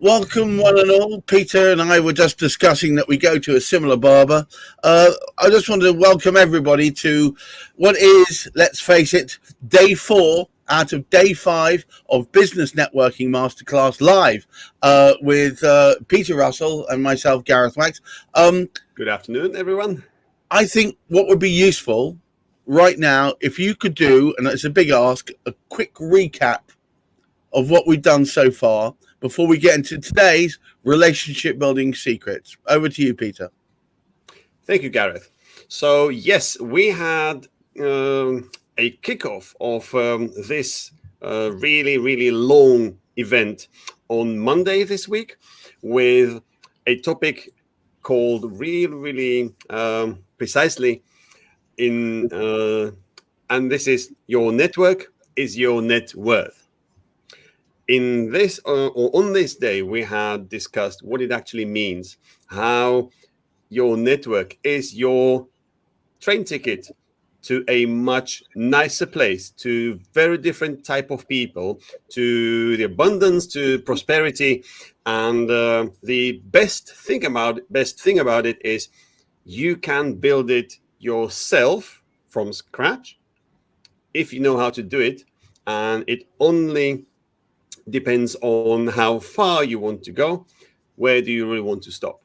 Welcome, one and all. Peter and I were just discussing that we go to a similar barber. I just wanted to welcome everybody to what is, let's face it, day 4 out of day 5 of Business Networking Masterclass live with Peter Russell and myself, Gareth Wax. Good afternoon, everyone. I think what would be useful right now, if you could do, and it's a big ask, a quick recap of what we've done so far before we get into today's relationship building secrets. Over to you, Peter. Thank you, Gareth. So yes, we had a kickoff of this really long event on Monday this week with a topic called really precisely in and this is your network is your net worth. In this or on this day, we had discussed what it actually means, how your network is your train ticket to a much nicer place, to very different type of people, to the abundance, to prosperity. And the best thing about it is you can build it yourself from scratch if you know how to do it, and it only depends on how far you want to go. Where do you really want to stop?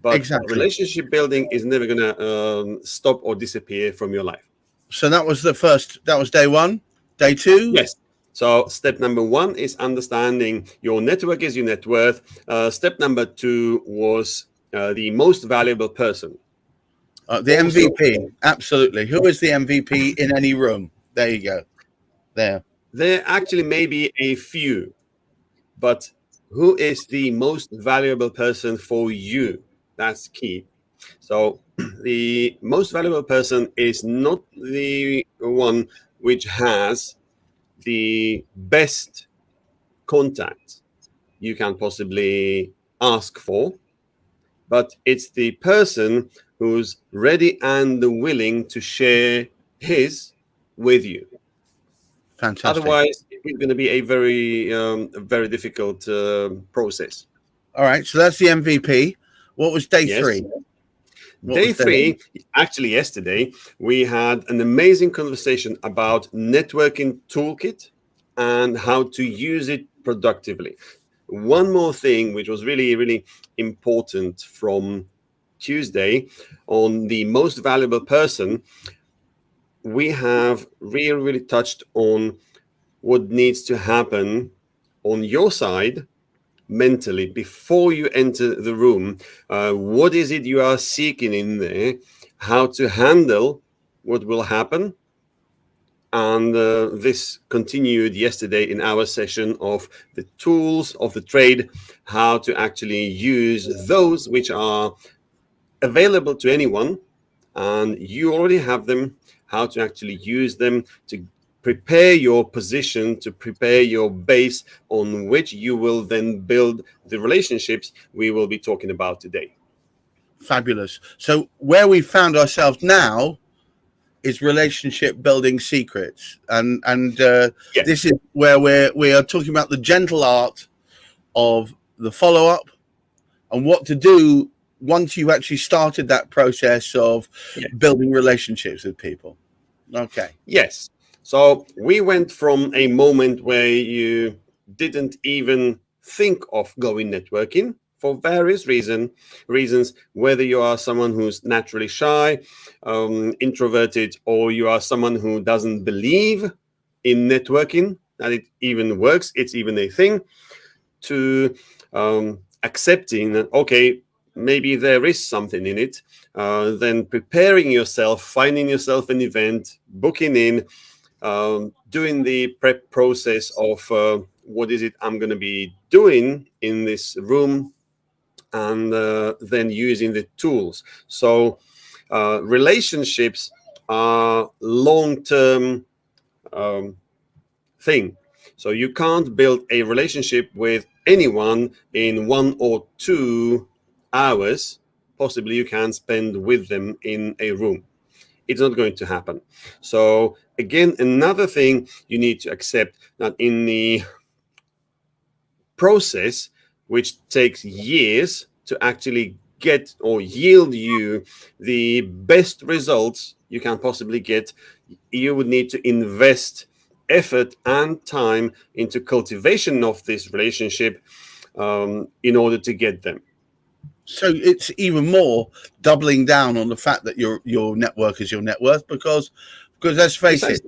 But Exactly. Relationship building is never going to stop or disappear from your life. So that was that was day 1. Day 2? Yes. So step number 1 is understanding your network is your net worth. Step number 2 was the most valuable person. The MVP, absolutely. Who is the MVP in any room? There you go. There actually may be a few, but who is the most valuable person for you? That's key. So the most valuable person is not the one which has the best contact you can possibly ask for, but it's the person who's ready and willing to share his with you. Fantastic. Otherwise, it's going to be a very difficult process. All right, so that's the MVP. What was day 3? Day 3, actually yesterday, we had an amazing conversation about networking toolkit and how to use it productively. One more thing, which was really important from Tuesday on the most valuable person, we have really touched on what needs to happen on your side mentally before you enter the room. What is it you are seeking in there? How to handle what will happen? And this continued yesterday in our session of the tools of the trade, how to actually use those which are available to anyone, and you already have them, how to actually use them to prepare your position, to prepare your base on which you will then build the relationships we will be talking about today. Fabulous. So where we found ourselves now is relationship building secrets, and yes. This is where we are talking about the gentle art of the follow-up and what to do once you've actually started that process of building relationships with people. Okay. Yes. So we went from a moment where you didn't even think of going networking for various reasons, whether you are someone who's naturally shy, introverted, or you are someone who doesn't believe in networking, that it even works, it's even a thing, to accepting that, okay, maybe there is something in it, then preparing yourself, finding yourself an event, booking in, doing the prep process of what is it I'm going to be doing in this room, and then using the tools. So relationships are long-term thing. So you can't build a relationship with anyone in 1 or 2 hours. Possibly you can spend with them in a room. It's not going to happen. So again, another thing you need to accept, that in the process which takes years to actually get or yield you the best results you can possibly get, you would need to invest effort and time into cultivation of this relationship in order to get them. So it's even more doubling down on the fact that your network is your net worth, because let's face it,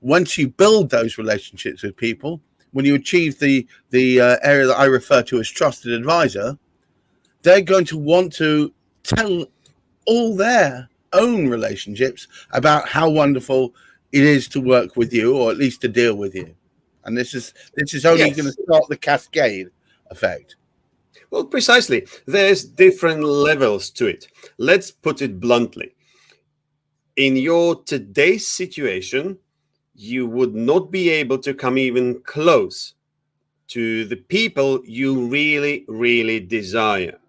once you build those relationships with people, when you achieve the area that I refer to as trusted advisor, they're going to want to tell all their own relationships about how wonderful it is to work with you, or at least to deal with you. And this is only going to start the cascade effect. Well, precisely. There's different levels to it. Let's put it bluntly. In your today's situation, you would not be able to come even close to the people you really, really desire.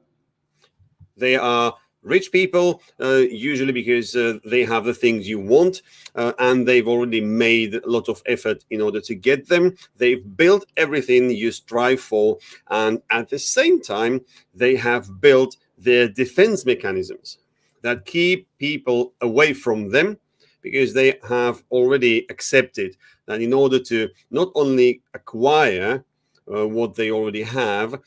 They are rich people, usually because they have the things you want, and they've already made a lot of effort in order to get them. They've built everything you strive for, and at the same time, they have built their defense mechanisms that keep people away from them, because they have already accepted that in order to not only acquire what they already have,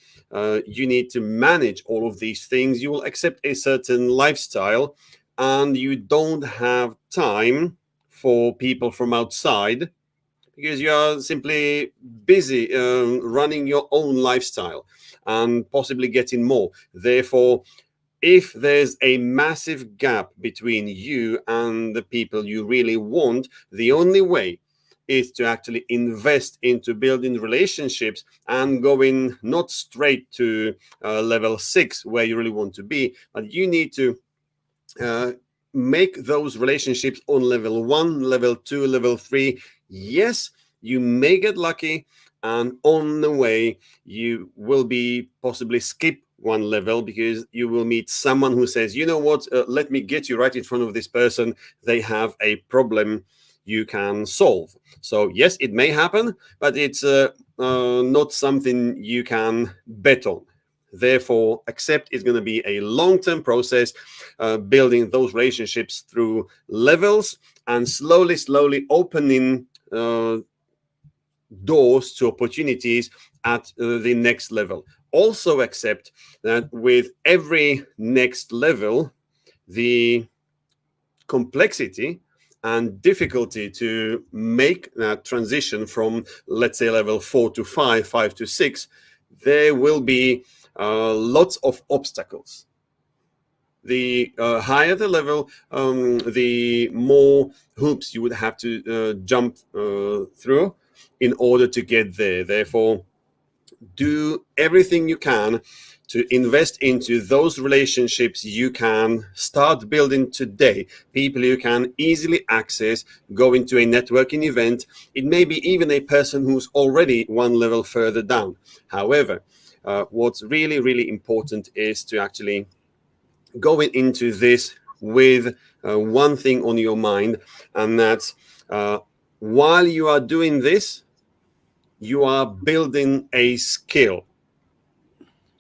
you need to manage all of these things. You will accept a certain lifestyle, and you don't have time for people from outside because you are simply busy running your own lifestyle and possibly getting more. Therefore, if there's a massive gap between you and the people you really want, the only way is to actually invest into building relationships and going not straight to level 6 where you really want to be, but you need to make those relationships on level 1, level 2, level 3. Yes, you may get lucky, and on the way you will be possibly skip one level because you will meet someone who says, you know what, let me get you right in front of this person. They have a problem you can solve. So yes, it may happen, but it's not something you can bet on. Therefore, accept it's going to be a long-term process, building those relationships through levels and slowly opening doors to opportunities at the next level. Also accept that with every next level, the complexity and difficulty to make that transition from, let's say, level 4 to 5, 5 to 6, there will be lots of obstacles. The higher the level, the more hoops you would have to jump through in order to get there. Therefore, do everything you can to invest into those relationships you can start building today, people you can easily access, go into a networking event. It may be even a person who's already one level further down. However, what's really, really important is to actually go into this with one thing on your mind, and that's while you are doing this, you are building a skill.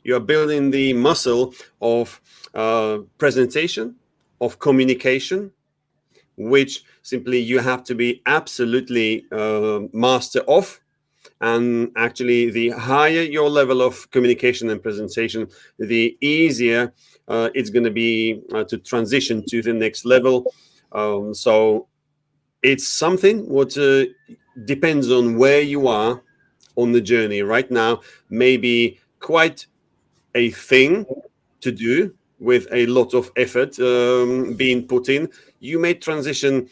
You are building the muscle of presentation, of communication, which simply you have to be absolutely master of. And actually, the higher your level of communication and presentation, the easier it's going to be to transition to the next level. So it's something what depends on where you are on the journey right now. Maybe quite a thing to do with a lot of effort being put in. You may transition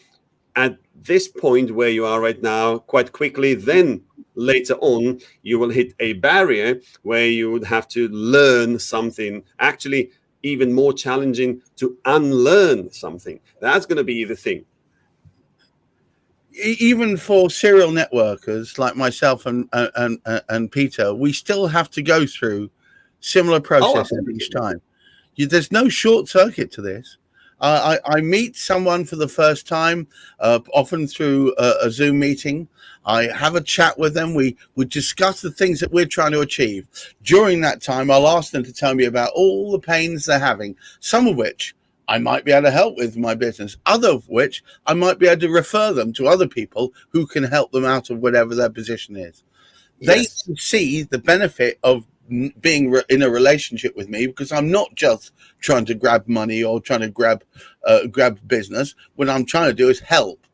at this point where you are right now quite quickly. Then later on, you will hit a barrier where you would have to learn something, actually even more challenging to unlearn something. That's going to be the thing. Even for serial networkers like myself and Peter, we still have to go through similar processes each time. There's no short circuit to this. I meet someone for the first time, often through a Zoom meeting. I have a chat with them. We discuss the things that we're trying to achieve. During that time, I'll ask them to tell me about all the pains they're having, some of which I might be able to help with my business, other of which I might be able to refer them to other people who can help them out of whatever their position is. They Yes. see the benefit of being in a relationship with me, because I'm not just trying to grab money or trying to grab business. What I'm trying to do is help,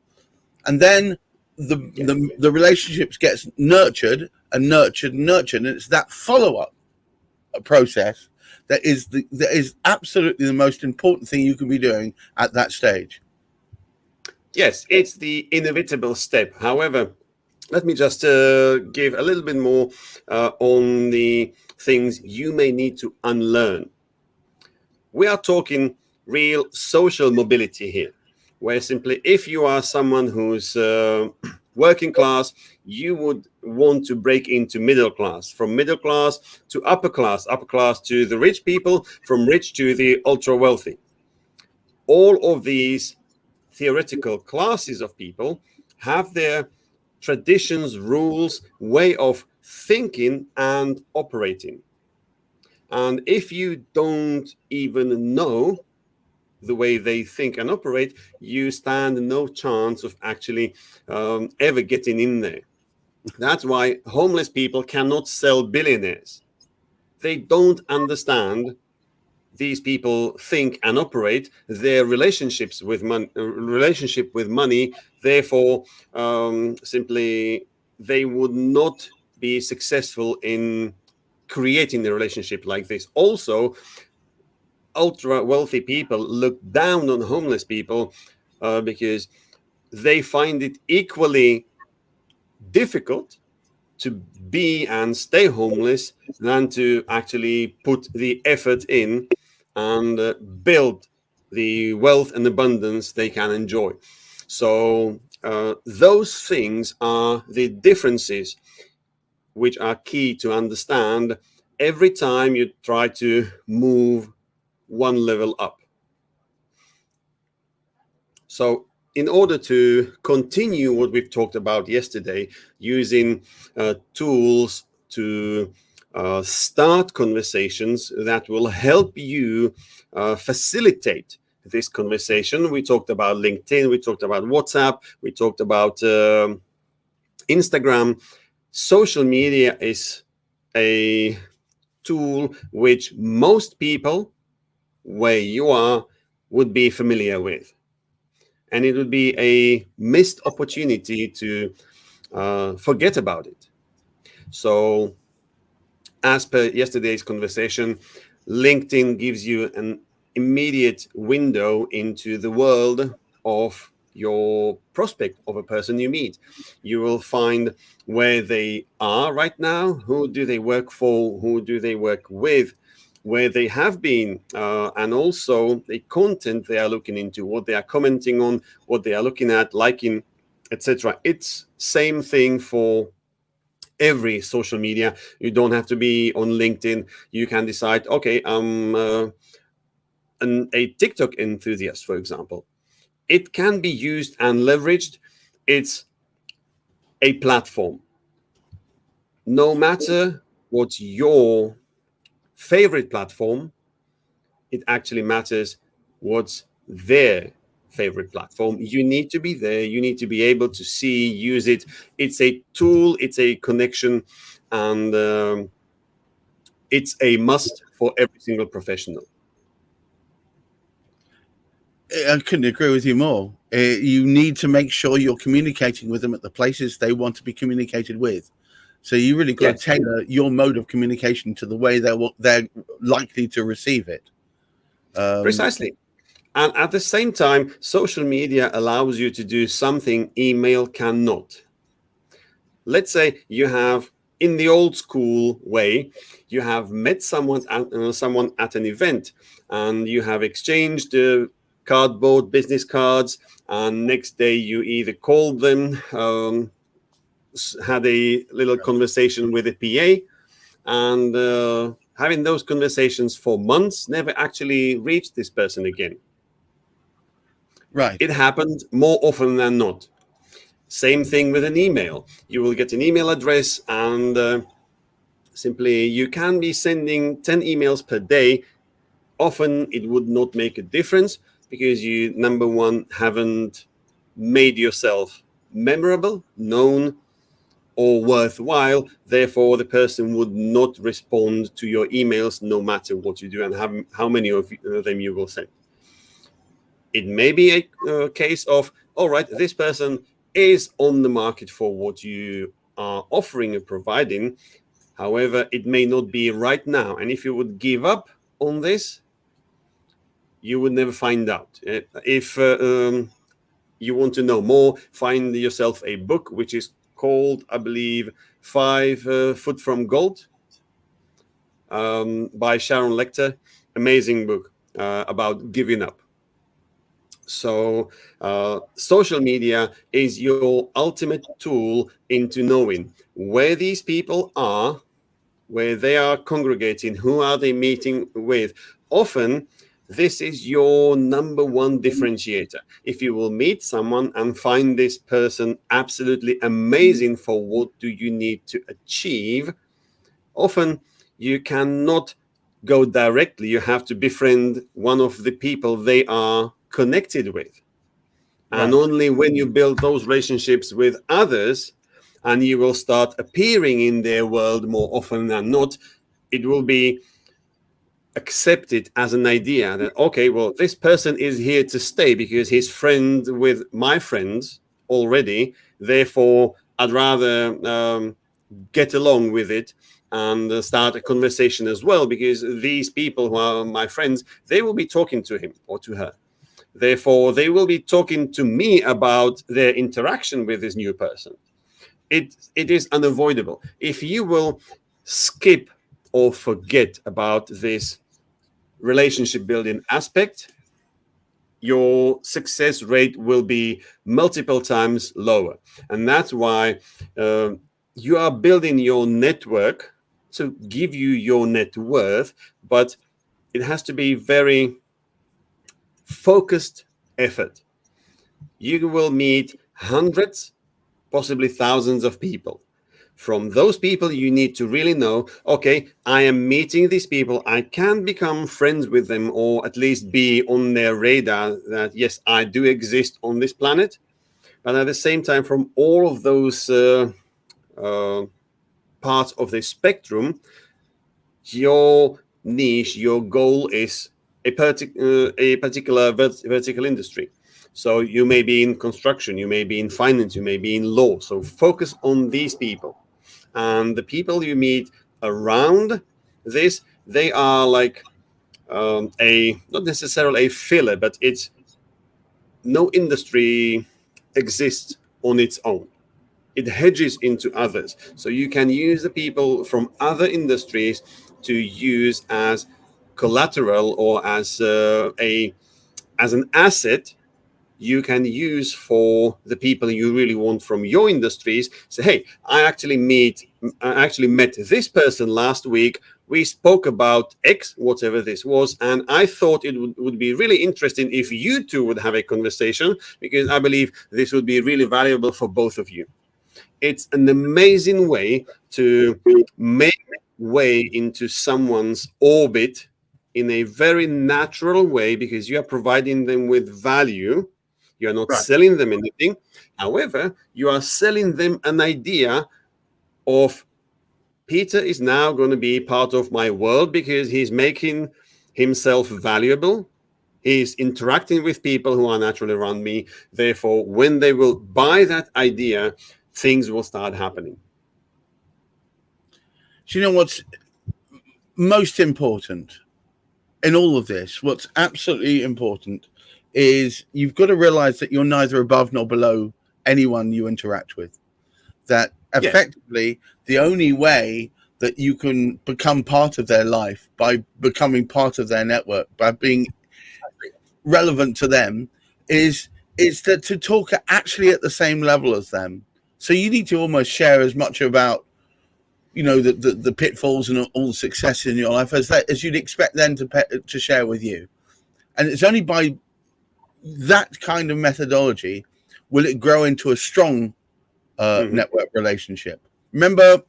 and then the relationships gets nurtured and nurtured and nurtured, and it's that follow up process that is absolutely the most important thing you can be doing at that stage. Yes, it's the inevitable step. However, let me just give a little bit more on the things you may need to unlearn. We are talking real social mobility here, where simply if you are someone who's working class, you would want to break into middle class, from middle class to upper class to the rich people, from rich to the ultra wealthy. All of these theoretical classes of people have their traditions, rules, way of thinking and operating. And if you don't even know the way they think and operate, you stand no chance of actually ever getting in there. That's why homeless people cannot sell billionaires. They don't understand these people think and operate, their relationship with money. Therefore, simply they would not be successful in creating a relationship like this. Also, ultra wealthy people look down on homeless people because they find it equally difficult to be and stay homeless than to actually put the effort in and build the wealth and abundance they can enjoy. So those things are the differences which are key to understand every time you try to move one level up. So in order to continue what we've talked about yesterday, using tools to start conversations that will help you facilitate this conversation. We talked about LinkedIn, we talked about WhatsApp, we talked about Instagram. Social media is a tool which most people where you are would be familiar with. And it would be a missed opportunity to forget about it. So, as per yesterday's conversation, LinkedIn gives you an immediate window into the world of your prospect, of a person you meet. You will find where they are right now, who do they work for, who do they work with, where they have been, and also the content they are looking into, what they are commenting on, what they are looking at, liking, etc. It's same thing for every social media. You don't have to be on LinkedIn. You can decide, okay, I'm a TikTok enthusiast, for example. It can be used and leveraged. It's a platform. No matter what's your favorite platform, it actually matters what's their favorite platform. You need to be there. You need to be able to see, use it. It's a tool, it's a connection, and it's a must for every single professional. I couldn't agree with you more. You need to make sure you're communicating with them at the places they want to be communicated with. So you really got to tailor your mode of communication to the way they're likely to receive it. Precisely. And at the same time, social media allows you to do something email cannot. Let's say you have, in the old school way, you have met someone at an event, and you have exchanged cardboard business cards, and next day you either called them, had a little conversation with a PA, and having those conversations for months, never actually reached this person again. Right. It happens more often than not. Same thing with an email. You will get an email address, and simply you can be sending 10 emails per day. Often it would not make a difference because you, number one, haven't made yourself memorable, known, or worthwhile. Therefore, the person would not respond to your emails no matter what you do and how many of them you will send. It may be a case of, all right, this person is on the market for what you are offering and providing. However, it may not be right now. And if you would give up on this, you would never find out. If you want to know more, find yourself a book which is called, I believe, 5 Foot from Gold by Sharon Lecter. Amazing book about giving up. So social media is your ultimate tool into knowing where these people are, where they are congregating, who are they meeting with. Often, this is your number one differentiator. If you will meet someone and find this person absolutely amazing for what do you need to achieve, often you cannot go directly. You have to befriend one of the people they are connected with. And only when you build those relationships with others and you will start appearing in their world more often than not, it will be accepted as an idea that, okay, well, this person is here to stay because he's friends with my friends already. Therefore, I'd rather get along with it and start a conversation as well, because these people who are my friends, they will be talking to him or to her. Therefore, they will be talking to me about their interaction with this new person. It is unavoidable. If you will skip or forget about this relationship building aspect, your success rate will be multiple times lower. And that's why you are building your network to give you your net worth, but it has to be very focused effort. You will meet hundreds, possibly thousands of people. From those people, you need to really know, okay, I am meeting these people. I can become friends with them, or at least be on their radar that, yes, I do exist on this planet. But at the same time, from all of those parts of the spectrum, your niche, your goal is a particular vertical industry. So you may be in construction, you may be in finance, you may be in law. So focus on these people. And the people you meet around this, they are like not necessarily a filler, but it's no industry exists on its own. It hedges into others. So you can use the people from other industries to use as collateral or as an asset you can use for the people you really want from your industries. Say, hey, I actually met this person last week. We spoke about X, whatever this was, and I thought it would be really interesting if you two would have a conversation, because I believe this would be really valuable for both of you. It's an amazing way to make way into someone's orbit in a very natural way, because you are providing them with value. You are not selling them anything. However, you are selling them an idea of, Peter is now going to be part of my world because he's making himself valuable. He's interacting with people who are naturally around me. Therefore, when they will buy that idea, things will start happening. Do you know what's most important in all of this? What's absolutely important is you've got to realize that you're neither above nor below anyone you interact with. That effectively the only way that you can become part of their life, by becoming part of their network, by being relevant to them, is that to talk actually at the same level as them. So you need to almost share as much about, you know, the pitfalls and all the success in your life as you'd expect them to share with you. And it's only by that kind of methodology, will it grow into a strong network relationship? Remember,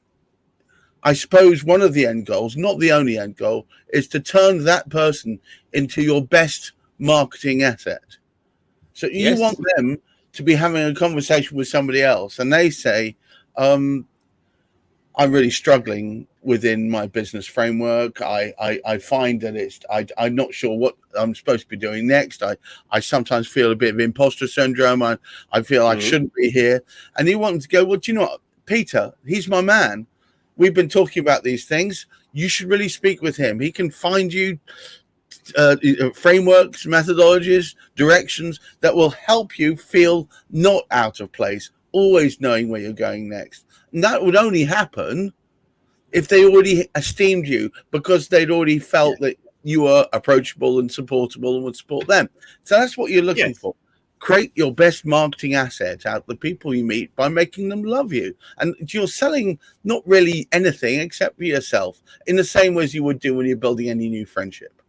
I suppose one of the end goals, not the only end goal, is to turn that person into your best marketing asset. So you want them to be having a conversation with somebody else and they say, I'm really struggling within my business framework. I find that I'm not sure what I'm supposed to be doing next. I sometimes feel a bit of imposter syndrome. I feel I shouldn't be here. And you want them to go, well, do you know what, Peter, he's my man. We've been talking about these things. You should really speak with him. He can find you frameworks, methodologies, directions that will help you feel not out of place, always knowing where you're going next. And that would only happen if they already esteemed you, because they'd already felt that you were approachable and supportable and would support them. So that's what you're looking for. Create your best marketing asset out of the people you meet by making them love you. And you're selling not really anything except for yourself, in the same way as you would do when you're building any new friendship.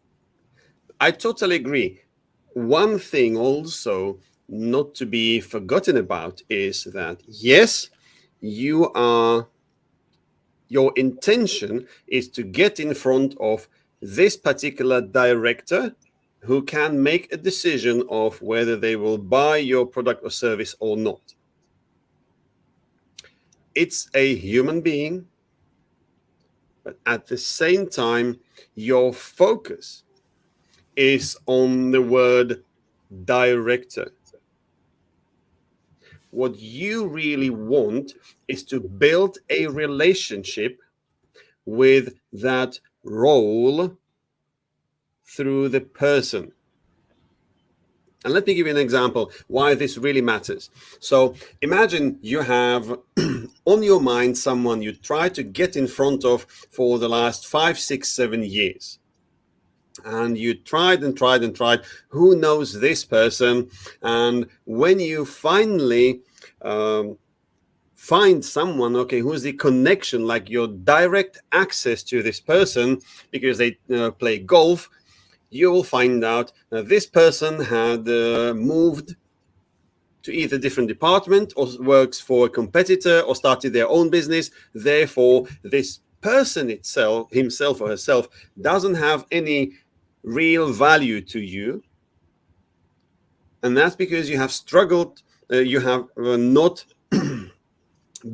I totally agree. One thing also not to be forgotten about is that, yes, your intention is to get in front of this particular director who can make a decision of whether they will buy your product or service or not. It's a human being, but at the same time, your focus is on the word director. What you really want is to build a relationship with that role through the person. And let me give you an example why this really matters. So imagine you have on your mind someone you try to get in front of for the last 5, 6, 7 years. And you tried and tried and tried. Who knows this person? And when you finally find someone, okay, who's the connection, like your direct access to this person because they play golf, you will find out that this person had moved to either different department or works for a competitor or started their own business. Therefore, this person itself, himself or herself, doesn't have any real value to you. And that's because you have struggled, you have not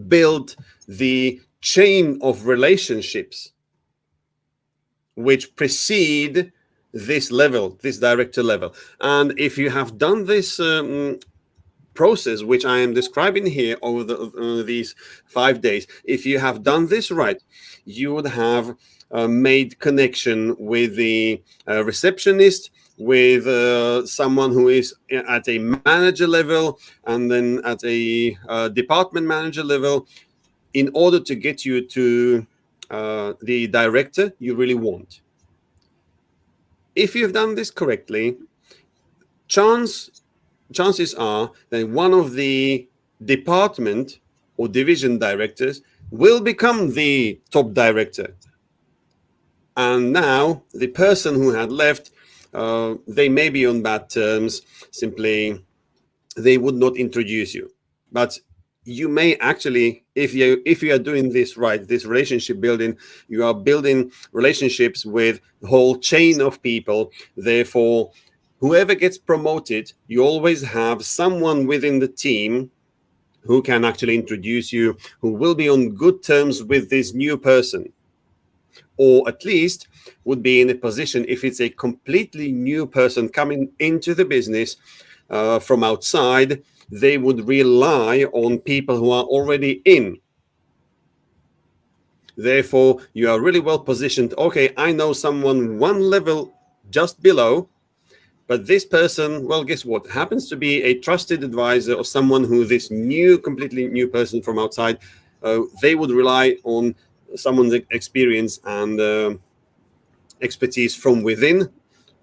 built the chain of relationships which precede this level, this director level. And if you have done this process, which I am describing here over these 5 days, if you have done this right, you would have made connection with the receptionist, with someone who is at a manager level, and then at a department manager level, in order to get you to the director you really want. If you've done this correctly, chances are that one of the department or division directors will become the top director. And now the person who had left, they may be on bad terms, simply they would not introduce you. But you may actually, if you are doing this right, this relationship building, you are building relationships with the whole chain of people. Therefore, whoever gets promoted, you always have someone within the team who can actually introduce you, who will be on good terms with this new person, or at least would be in a position, if it's a completely new person coming into the business from outside, they would rely on people who are already in. Therefore, you are really well positioned. Okay, I know someone one level just below, but this person, well, guess what? Happens to be a trusted advisor or someone who this completely new person from outside, they would rely on someone's experience and expertise from within.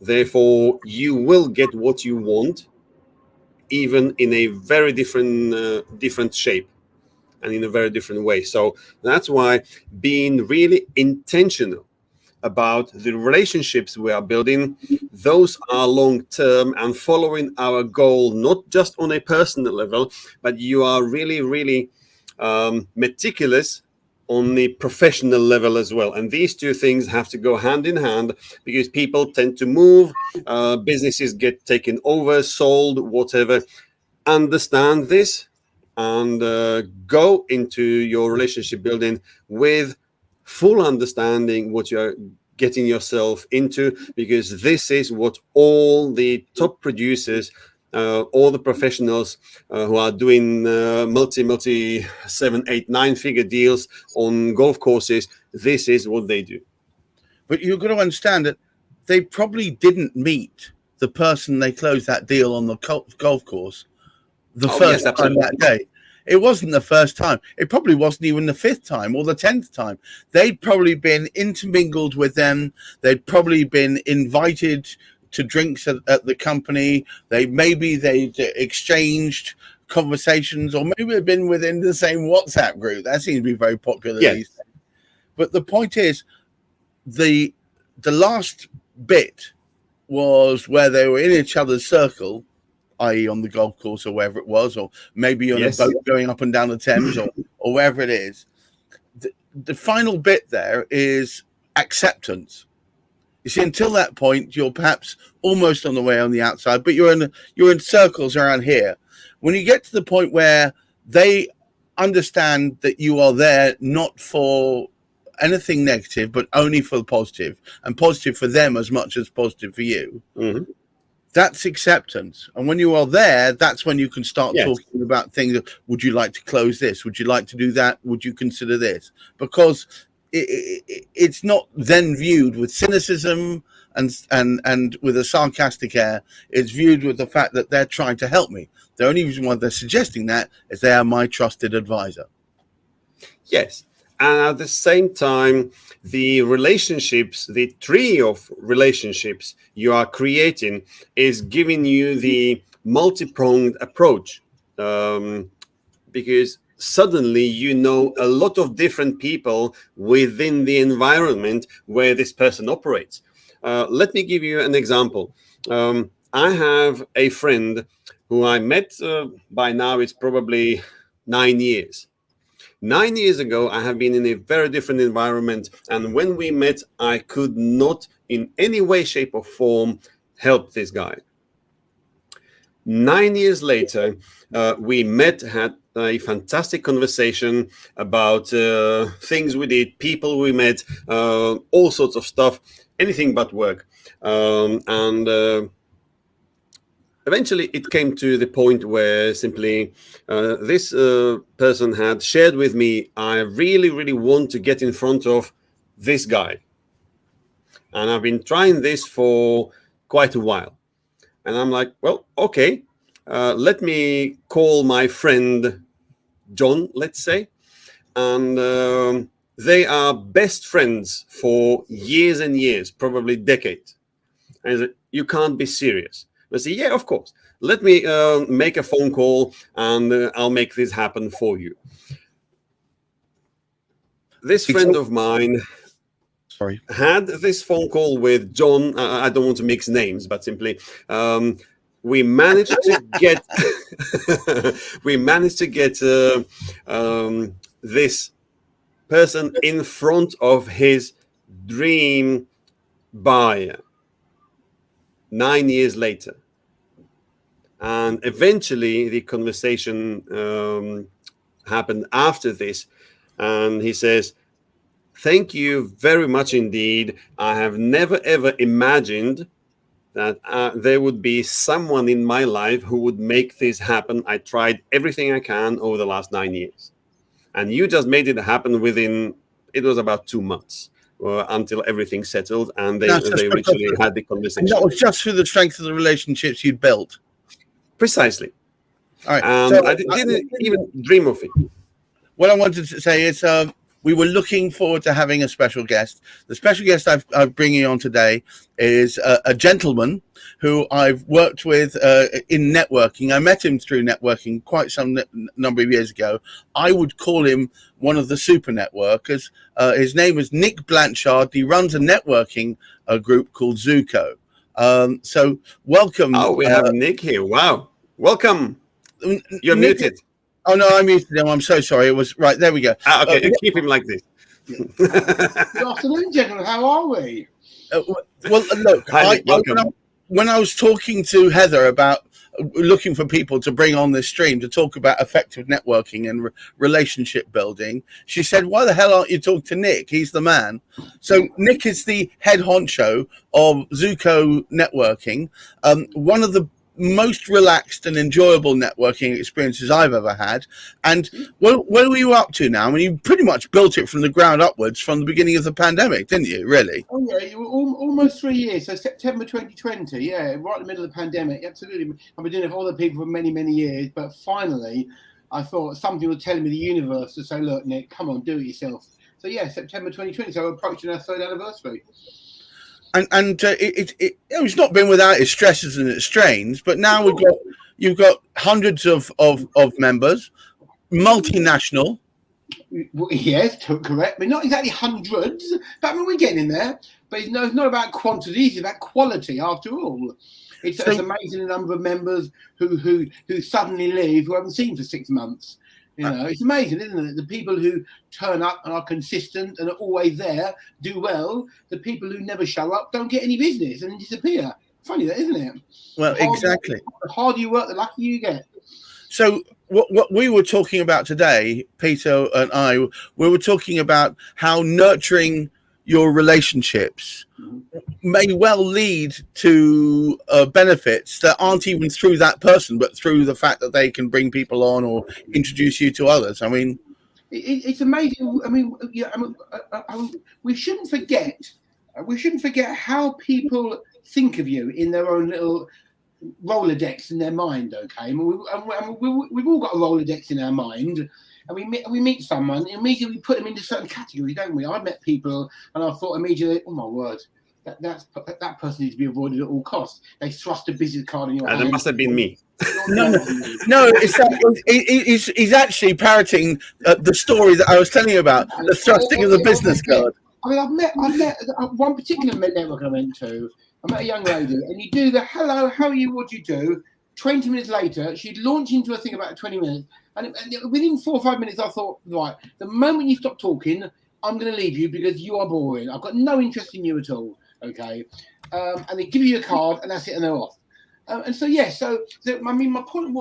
Therefore, you will get what you want, even in a very different shape and in a very different way. So that's why being really intentional about the relationships we are building. Those are long-term and following our goal, not just on a personal level, but you are really, really meticulous on the professional level as well. And these two things have to go hand in hand, because people tend to move, businesses get taken over, sold, whatever. Understand this and go into your relationship building with full understanding what you're getting yourself into, because this is what all the top producers, all the professionals who are doing multi 7, 8, 9-figure deals on golf courses, this is what they do. But you've got to understand that they probably didn't meet the person they closed that deal on the golf course the first time that day. It wasn't the first time. It probably wasn't even the 5th time or the 10th time. They'd probably been intermingled with them. They'd probably been invited to drinks at the company. They'd exchanged conversations, or maybe they've been within the same WhatsApp group. That seems to be very popular these days. But the point is, the last bit was where they were in each other's circle, i.e. on the golf course or wherever it was, or maybe on a boat going up and down the Thames, or wherever it is. The final bit there is acceptance. You see, until that point, you're perhaps almost on the way on the outside, but you're in circles around here. When you get to the point where they understand that you are there not for anything negative, but only for the positive, and positive for them as much as positive for you, that's acceptance. And when you are there, that's when you can start talking about things. Would you like to close this? Would you like to do that? Would you consider this? Because it's not then viewed with cynicism and with a sarcastic air. It's viewed with the fact that they're trying to help me. The only reason why they're suggesting that is they are my trusted advisor. Yes. And at the same time, the relationships, the tree of relationships you are creating is giving you the multi-pronged approach, because suddenly you know a lot of different people within the environment where this person operates. Let me give you an example. I have a friend who I met by now, it's probably 9 years. 9 years ago, I have been in a very different environment. And when we met, I could not in any way, shape or form help this guy. 9 years later, we met, had a fantastic conversation about things we did, people we met, all sorts of stuff, anything but work. Eventually, it came to the point where simply this person had shared with me, I really, really want to get in front of this guy. And I've been trying this for quite a while. And I'm like, well, okay, let me call my friend John, let's say. And they are best friends for years and years, probably decades. And I said, you can't be serious. I say, yeah, of course. Let me make a phone call and I'll make this happen for you. This friend of mine had this phone call with John. I don't want to mix names, but simply we managed to get this person in front of his dream buyer. 9 years later. And eventually the conversation happened after this. And he says, thank you very much indeed. I have never, ever imagined that there would be someone in my life who would make this happen. I tried everything I can over the last 9 years. And you just made it happen within, it was about 2 months. Until everything settled and they literally had the conversation. And that was just through the strength of the relationships you'd built. Precisely. All right. So I didn't even dream of it. What I wanted to say is we were looking forward to having a special guest. The special guest I'm bringing on today is a gentleman who I've worked with in networking. I met him through networking quite some number of years ago. I would call him one of the super networkers. His name is Nick Blanchard. He runs a networking group called Zuko. So welcome. Oh, we have Nick here. Wow. Welcome. You're Nick, muted. Oh, no, I muted him. I'm so sorry. It was right. There we go. Okay, keep him like this. Good afternoon, gentlemen. How are we? Well, look, Hi, welcome. When I was talking to Heather about looking for people to bring on this stream to talk about effective networking and relationship building, she said, why the hell aren't you talking to Nick? He's the man. So Nick is the head honcho of Zuko Networking, one of the most relaxed and enjoyable networking experiences I've ever had. And where were you up to now? I mean, you pretty much built it from the ground upwards from the beginning of the pandemic, didn't you, really? Oh, yeah, you were almost 3 years. So September 2020, yeah, right in the middle of the pandemic. Absolutely. I've been doing it for other people for many, many years. But finally, I thought something was telling me the universe to say, look, Nick, come on, do it yourself. So, yeah, September 2020. So we're approaching our 3rd anniversary. And it's not been without its stresses and its strains, but now you've got hundreds of members, multinational. Yes, correct. I mean, not exactly hundreds, but I mean, we're getting in there. But it's not about quantity; it's about quality. After all, it's amazing the number of members who suddenly leave who haven't seen for 6 months. You know, it's amazing, isn't it? The people who turn up and are consistent and are always there do well. The people who never show up don't get any business and disappear. Funny that, isn't it? Well, exactly. The harder you work, the luckier you get. So what we were talking about today, Peter and I, we were talking about how nurturing your relationships may well lead to benefits that aren't even through that person, but through the fact that they can bring people on or introduce you to others. I mean, it's amazing. I mean, we shouldn't forget. We shouldn't forget how people think of you in their own little Rolodex in their mind. Okay, we've all got a Rolodex in our mind. And we meet someone, and immediately we put them into certain categories, don't we? I met people, and I thought immediately, oh my word, that person needs to be avoided at all costs. They thrust a business card in your hand. That must have been me. No, he's actually parroting the story that I was telling you about, the thrusting of the business card. I mean, I've met one particular network I went to. I met a young lady, and you do the hello, how are you, what do you do? 20 minutes later, she'd launch into a thing about 20 minutes. And within 4 or 5 minutes, I thought, right, the moment you stop talking, I'm going to leave you because you are boring. I've got no interest in you at all. Okay. And they give you a card and that's it, and they're off. And so, yes, I mean, my point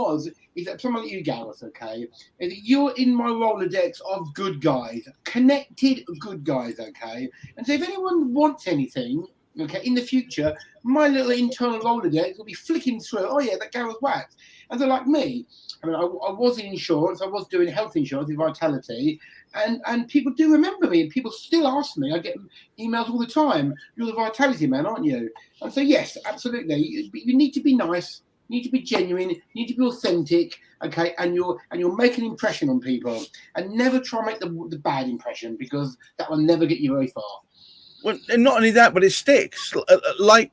is that someone like you, Gareth, okay, is that you're in my Rolodex of good guys, connected good guys, okay? And so if anyone wants anything, okay, in the future, my little internal Rolodex will be flicking through. Oh yeah, that Gareth Wax, and they're like me. I mean, I was in insurance. I was doing health insurance with Vitality, and people do remember me. And people still ask me. I get emails all the time. You're the Vitality man, aren't you? And so yes, absolutely. You need to be nice. You need to be genuine. You need to be authentic. Okay, and you'll make an impression on people, and never try and make the bad impression because that will never get you very far. Well, and not only that, but it sticks like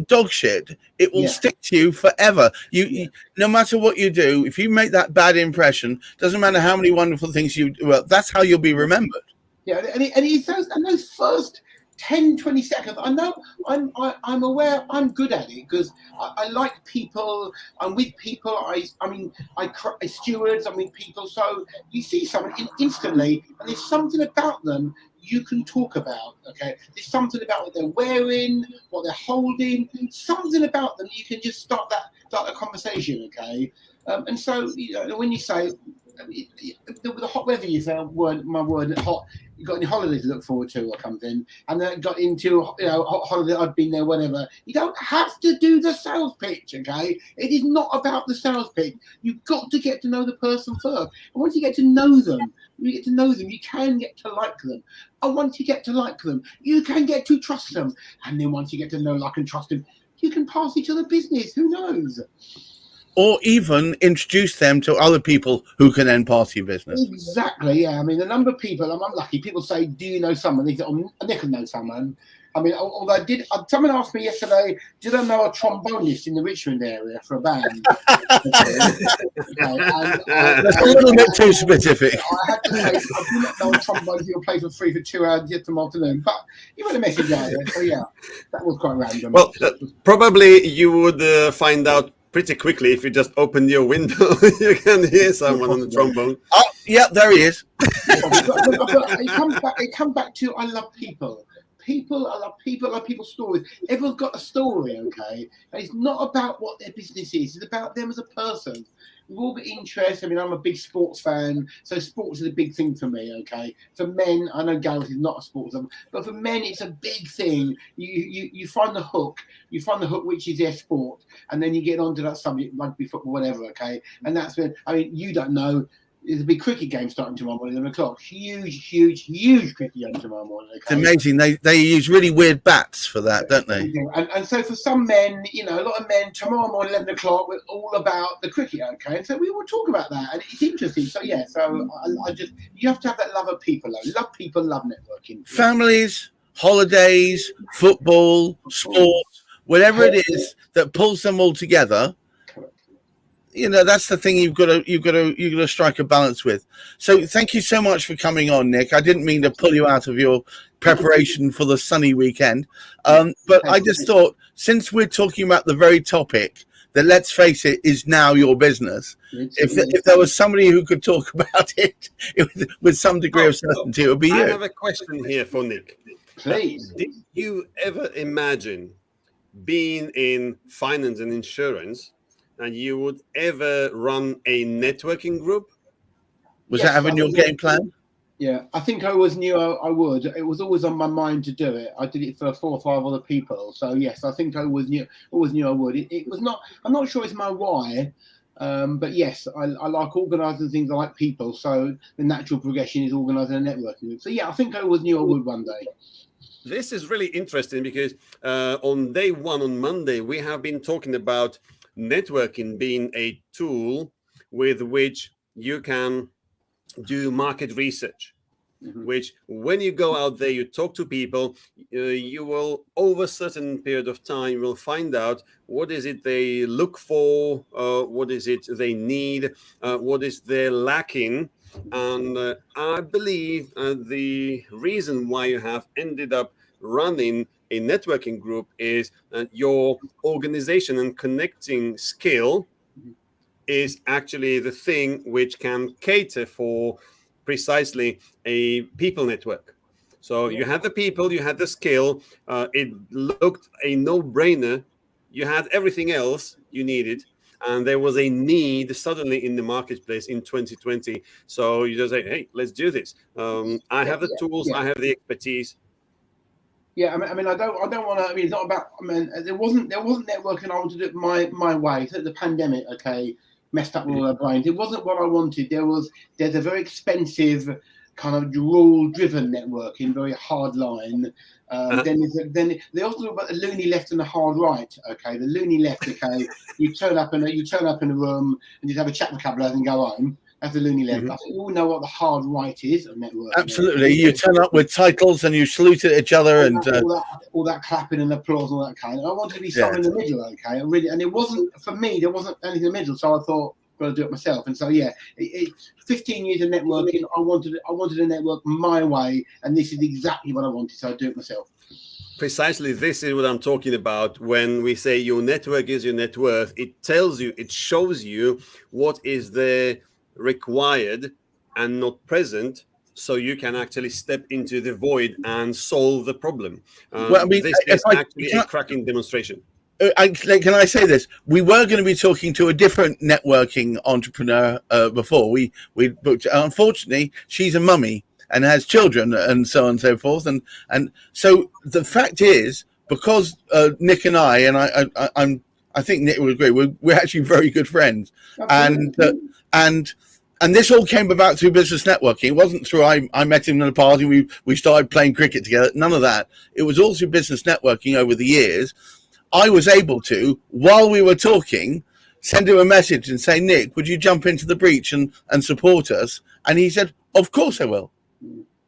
dog shit. It will stick to you forever. You no matter what you do, if you make that bad impression, doesn't matter how many wonderful things you do. Well, that's how you'll be remembered. Yeah, and those first 10, 20 seconds, I know I'm aware I'm good at it because I like people. I'm with people. I stewards. I'm with people. So you see someone instantly, and there's something about them you can talk about, okay? There's something about what they're wearing, what they're holding, something about them. You can just start a conversation, okay? And so, you know, when you say the hot weather, you say my word hot. You got any holidays to look forward to or something? And then got into hot holiday. I've been there, whatever. You don't have to do the sales pitch, okay? It is not about the sales pitch. You've got to get to know the person first. And once you get to know them, you can get to like them. And once you get to like them, you can get to trust them. And then once you get to know, like, and trust them, you can pass each other business. Who knows? or even introduce them to other people who can then pass your business. Exactly, yeah. I mean, the number of people, I'm lucky, people say, do you know someone? They say, oh, Nick know someone. I mean, although someone asked me yesterday, did I know a trombonist in the Richmond area for a band? That's a little bit too specific. I had to say, I do not know a trombonist who will play for free for 2 hours yet tomorrow afternoon. But you had a message out there, so yeah, that was quite random. Well, probably you would find out pretty quickly if you just open your window. You can hear someone on the trombone. Oh, yeah, there he is. It comes back to I love people. I love people's stories. Everyone's got a story, okay? And it's not about what their business is. It's about them as a person. We've all got interests. I mean, I'm a big sports fan, so sports is a big thing for me, okay? For men, I know Gareth is not a sports fan, but for men, it's a big thing. You find the hook. You find the hook, which is their sport, and then you get onto that subject, rugby, football, whatever, okay? And that's when, I mean, you don't know. There's a big cricket game starting tomorrow morning, 11 o'clock. Huge cricket game tomorrow morning. Okay? It's amazing. They use really weird bats for that, don't they? And so for some men, you know, a lot of men, tomorrow morning, 11 o'clock, we're all about the cricket, okay? And so we will talk about that. And it's interesting. So, yeah, you have to have that love of people, though. Love people, love networking. Families, holidays, football, sports, whatever it is that pulls them all together. You know, that's the thing you've got to strike a balance with. So thank you so much for coming on, Nick. I didn't mean to pull you out of your preparation for the sunny weekend. But I just thought, since we're talking about the very topic that, let's face it, is now your business, if there was somebody who could talk about it with some degree of certainty, it would be you. I have a question here for Nick. Please. Did you ever imagine being in finance and insurance and you would ever run a networking group? Was that having your game plan? Yeah, I think I always knew I would. It was always on my mind to do it. I did it for 4 or 5 other people. So yes, I think I always knew I would. It was not. I'm not sure it's my why, but yes, I like organising things. I like people. So the natural progression is organising a networking group. So yeah, I think I always knew I would one day. This is really interesting because on day 1 on Monday we have been talking about networking being a tool with which you can do market research, which when you go out there, you talk to people, you will, over a certain period of time, you will find out what is it they look for, what is it they need, what is they're lacking. And I believe the reason why you have ended up running a networking group is your organization and connecting skill is actually the thing which can cater for precisely a people network. So you had the people, you had the skill, it looked a no-brainer, you had everything else you needed, and there was a need suddenly in the marketplace in 2020. So you just say, hey, let's do this. I have the tools, I have the expertise. Yeah, I mean, I don't want to. I mean, it's not about. I mean, there wasn't networking. I wanted it my way. So the pandemic, okay, messed up all our brains. It wasn't what I wanted. There's a very expensive kind of rule-driven networking, very hard line. Then they also talk about the loony left and the hard right. Okay, the loony left. Okay, you turn up in a room and just have a chat with a couple of us and go home. That's the loony left. I think we all know what the hard right is of networking. Absolutely. You turn up with titles and you salute at each other all that clapping and applause and all that kind. I wanted to be somewhere in the middle, okay? And it wasn't, for me, there wasn't anything in the middle. So I thought, I've got to do it myself. And so, yeah, 15 years of networking, I wanted to network my way. And this is exactly what I wanted. So I do it myself. Precisely, this is what I'm talking about when we say your network is your net worth. It tells you, it shows you what is there required and not present, so you can actually step into the void and solve the problem. Well, I mean, this is actually a cracking demonstration. Can I say this? We were going to be talking to a different networking entrepreneur before. We booked. Unfortunately, she's a mummy and has children and so on and so forth. And so the fact is, because Nick and I think Nick would agree, we're actually very good friends. And this all came about through business networking. It wasn't through I met him at a party, we started playing cricket together. None of that. It was all through business networking over the years. I was able to, while we were talking, send him a message and say, Nick, would you jump into the breach and support us? And he said, of course I will.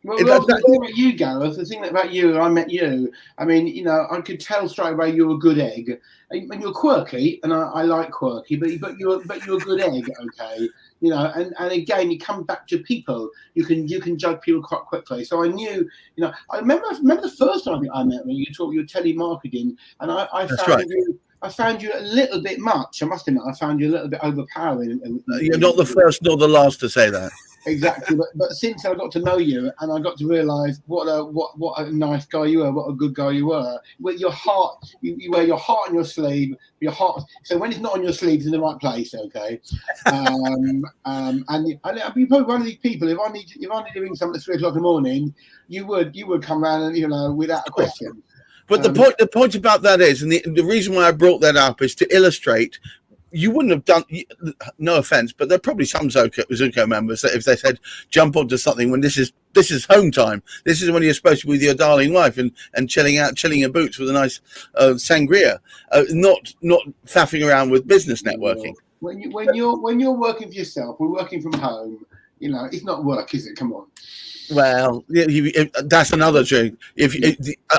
Well, the thing about you, Gareth, the thing about you, I met you. I mean, you know, I could tell straight away you're a good egg, and you're quirky, and I like quirky, but you're a good egg, okay. You know, and again, you come back to people. You can judge people quite quickly. So I knew, you know, I remember the first time I met when you talked your telemarketing, and I found you a little bit much. I must admit, I found you a little bit overpowering. You're not the first nor the last to say that. Exactly, but since I got to know you and I got to realise what a nice guy you were, what a good guy you were. With your heart, you wear your heart on your sleeve. Your heart. So when it's not on your sleeve, it's in the right place. Okay, and I'd be probably one of these people. If I need doing something at 3 o'clock in the morning, you would come around and, you know, without a question. But the point about that is, and the reason why I brought that up is to illustrate. You wouldn't have done, no offense, but there are probably some Zuko members that if they said jump onto something when this is home time, this is when you're supposed to be with your darling wife and chilling your boots with a nice sangria, not faffing around with business networking. When you're working for yourself, we're working from home. You know, it's not work, is it? Come on. Well, that's another thing.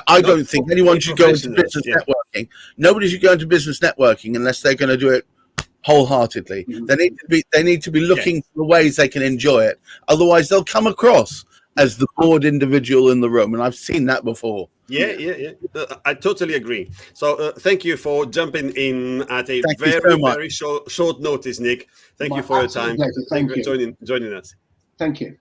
I don't think anyone should go into business networking. Nobody should go into business networking unless they're going to do it wholeheartedly. Mm-hmm. They need to be looking for the ways they can enjoy it. Otherwise, they'll come across as the bored individual in the room, and I've seen that before. Yeah. I totally agree. So thank you for jumping in at a very short notice, Nick. Thank you for your time. Thank you for joining us. Thank you.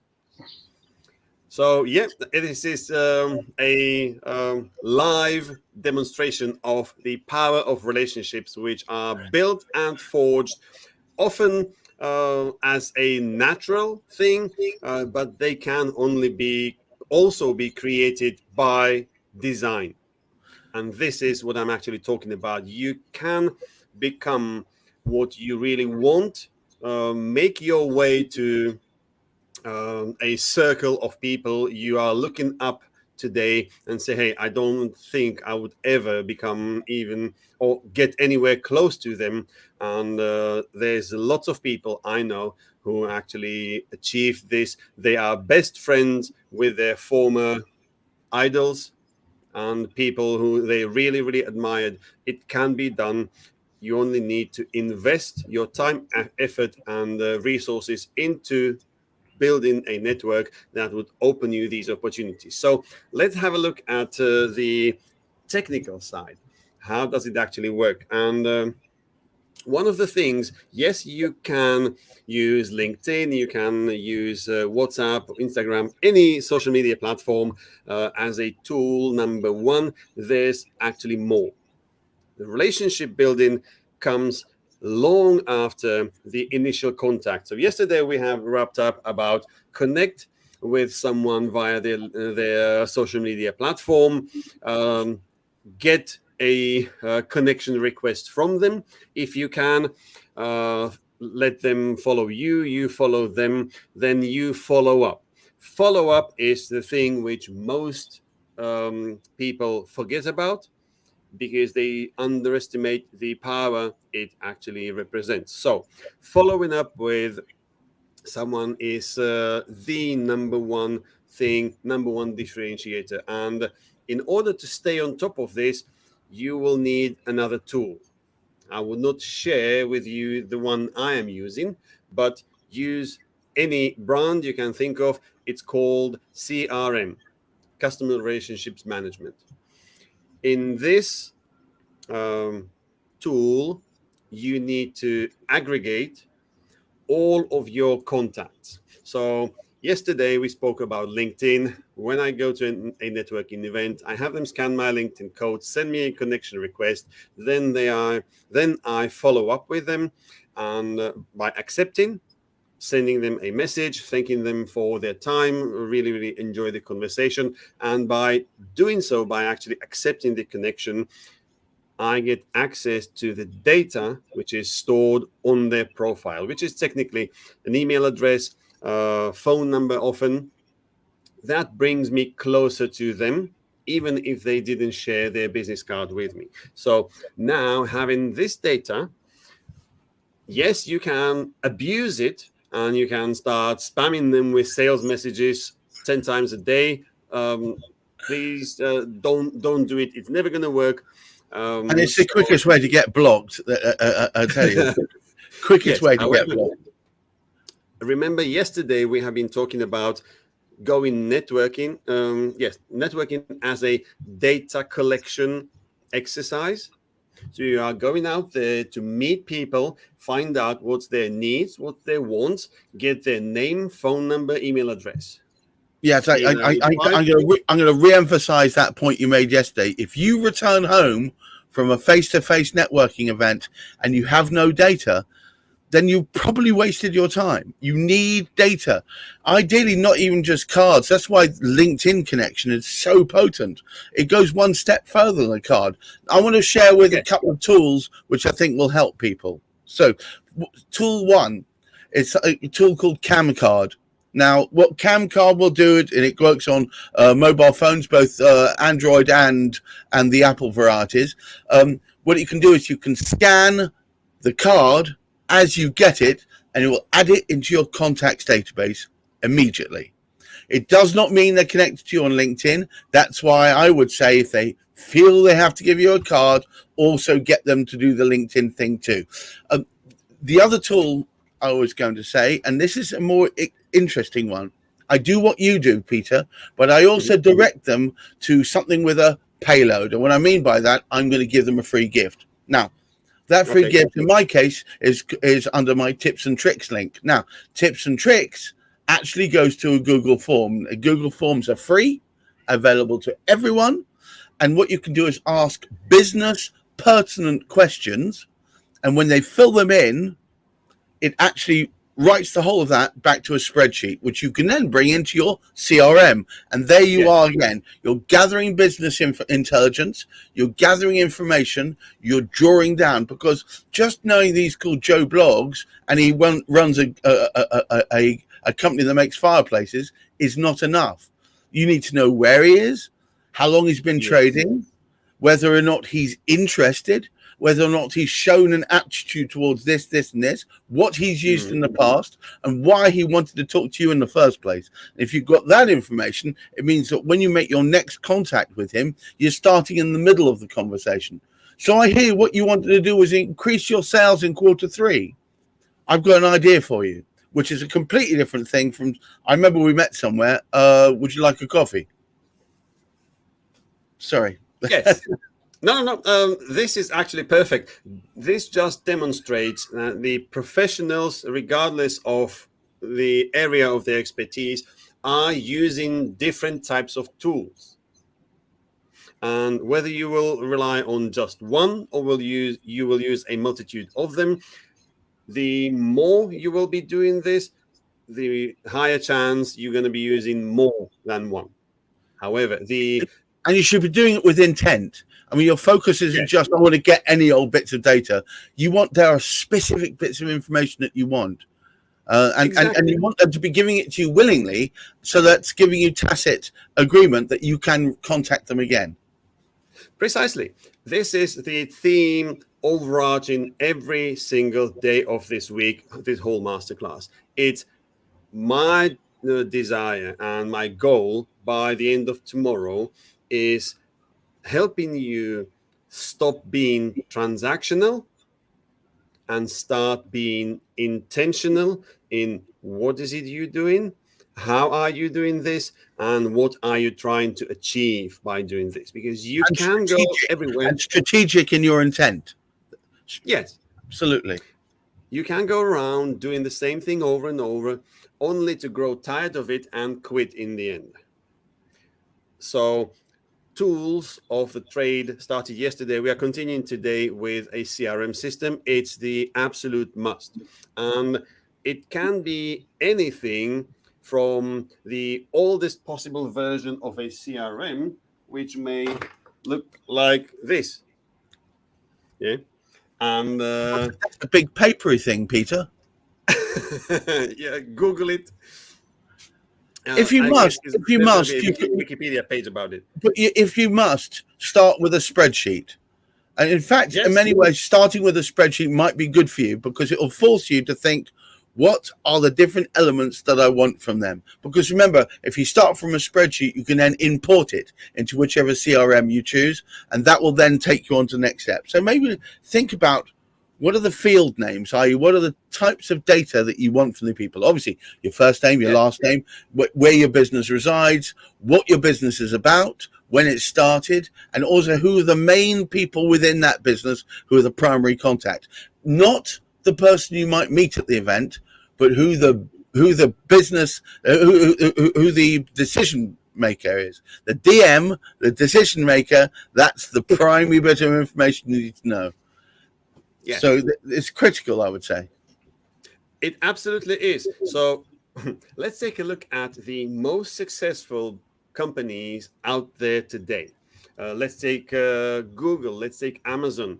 So this is a live demonstration of the power of relationships, which are built and forged often as a natural thing, but they can only also be created by design. And this is what I'm actually talking about. You can become what you really want, make your way to a circle of people you are looking up today and say, hey, I don't think I would ever become even or get anywhere close to them. And there's lots of people I know who actually achieved this. They are best friends with their former idols and people who they really, really admired. It can be done. You only need to invest your time, effort, and resources into building a network that would open you these opportunities. So let's have a look at the technical side. How does it actually work? And one of the things, yes, you can use LinkedIn, you can use WhatsApp, Instagram, any social media platform as a tool. Number one, there's actually more. The relationship building comes long after the initial contact. So yesterday we have wrapped up about connect with someone via their social media platform, get a connection request from them. If you can, let them follow you, you follow them, then you follow up. Follow up is the thing which most people forget about, because they underestimate the power it actually represents. So following up with someone is the number one thing, number one differentiator. And in order to stay on top of this, you will need another tool. I will not share with you the one I am using, but use any brand you can think of. It's called CRM, Customer Relationships Management. In this tool, you need to aggregate all of your contacts. So yesterday we spoke about LinkedIn. When I go to a networking event, I have them scan my LinkedIn code, send me a connection request. Then I follow up with them, and by accepting, sending them a message, thanking them for their time, really, really enjoy the conversation. And by doing so, by actually accepting the connection, I get access to the data which is stored on their profile, which is technically an email address, phone number often. That brings me closer to them, even if they didn't share their business card with me. So now, having this data, yes, you can abuse it and you can start spamming them with sales messages 10 times a day. Please don't do it. It's never going to work. And it's the quickest way to get blocked. I tell you, quickest yes, way to however, get blocked. Remember, yesterday we have been talking about going networking. Yes, networking as a data collection exercise. So you are going out there to meet people, find out what's their needs, what they want, get their name, phone number, email address. Yes, I'm going to re-emphasize that point you made yesterday. If you return home from a face-to-face networking event and you have no data, then you probably wasted your time. You need data. Ideally, not even just cards. That's why LinkedIn connection is so potent. It goes one step further than a card. I want to share with a couple of tools which I think will help people. So, tool one, it's a tool called Camcard. Now, what Camcard will do, and it works on mobile phones, both Android and the Apple varieties. What you can do is you can scan the card as you get it, and it will add it into your contacts database immediately. It does not mean they're connected to you on LinkedIn. That's why I would say if they feel they have to give you a card, also get them to do the LinkedIn thing too. The other tool I was going to say, and this is a more interesting one. I do what you do, Peter, but I also direct them to something with a payload. And what I mean by that, I'm going to give them a free gift. Now, that free gift, in my case, is under my tips and tricks link. Now, tips and tricks actually goes to a Google form. Google Forms are free, available to everyone. And what you can do is ask business pertinent questions. And when they fill them in, it actually writes the whole of that back to a spreadsheet, which you can then bring into your CRM. And there you are again. You're gathering business intelligence. You're gathering information. You're drawing down, because just knowing these called Joe Blogs and he runs a company that makes fireplaces is not enough. You need to know where he is, how long he's been trading, whether or not he's interested, whether or not he's shown an aptitude towards this, and this, what he's used in the past, and why he wanted to talk to you in the first place. If you've got that information, it means that when you make your next contact with him, you're starting in the middle of the conversation. So I hear what you wanted to do was increase your sales in Q3. I've got an idea for you, which is a completely different thing from, I remember we met somewhere. Would you like a coffee? Sorry. Yes. No. This is actually perfect. This just demonstrates that the professionals, regardless of the area of their expertise, are using different types of tools. And whether you will rely on just one or you will use a multitude of them, the more you will be doing this, the higher chance you're going to be using more than one. However, and you should be doing it with intent. I mean, your focus isn't just, I want to get any old bits of data. There are specific bits of information that you want. And you want them to be giving it to you willingly. So that's giving you tacit agreement that you can contact them again. Precisely. This is the theme overarching every single day of this week, this whole masterclass. It's my desire and my goal by the end of tomorrow is helping you stop being transactional and start being intentional in what is it you're doing, how are you doing this, and what are you trying to achieve by doing this? Because you can go everywhere. And strategic in your intent. Yes. Absolutely. You can go around doing the same thing over and over, only to grow tired of it and quit in the end. So, tools of the trade started yesterday. We are continuing today with a CRM system. It's the absolute must. And it can be anything from the oldest possible version of a CRM, which may look like this. Yeah. And that's a big papery thing, Peter. Yeah, Google it. If you must, Wikipedia page about it. But if you must, start with a spreadsheet. And in fact, Yes. in many ways, starting with a spreadsheet might be good for you because it will force you to think, what are the different elements that I want from them? Because remember, if you start from a spreadsheet, you can then import it into whichever CRM you choose, and that will then take you on to the next step. So maybe think about, what are the field names, i.e. what are the types of data that you want from the people? Obviously, your first name, your last name, where your business resides, what your business is about, when it started, and also who are the main people within that business who are the primary contact. Not the person you might meet at the event, but who the business, who the decision maker is. The DM, the decision maker, that's the primary bit of information you need to know. Yes. So it's critical, I would say. It absolutely is. So let's take a look at the most successful companies out there today. Let's take Google, let's take Amazon.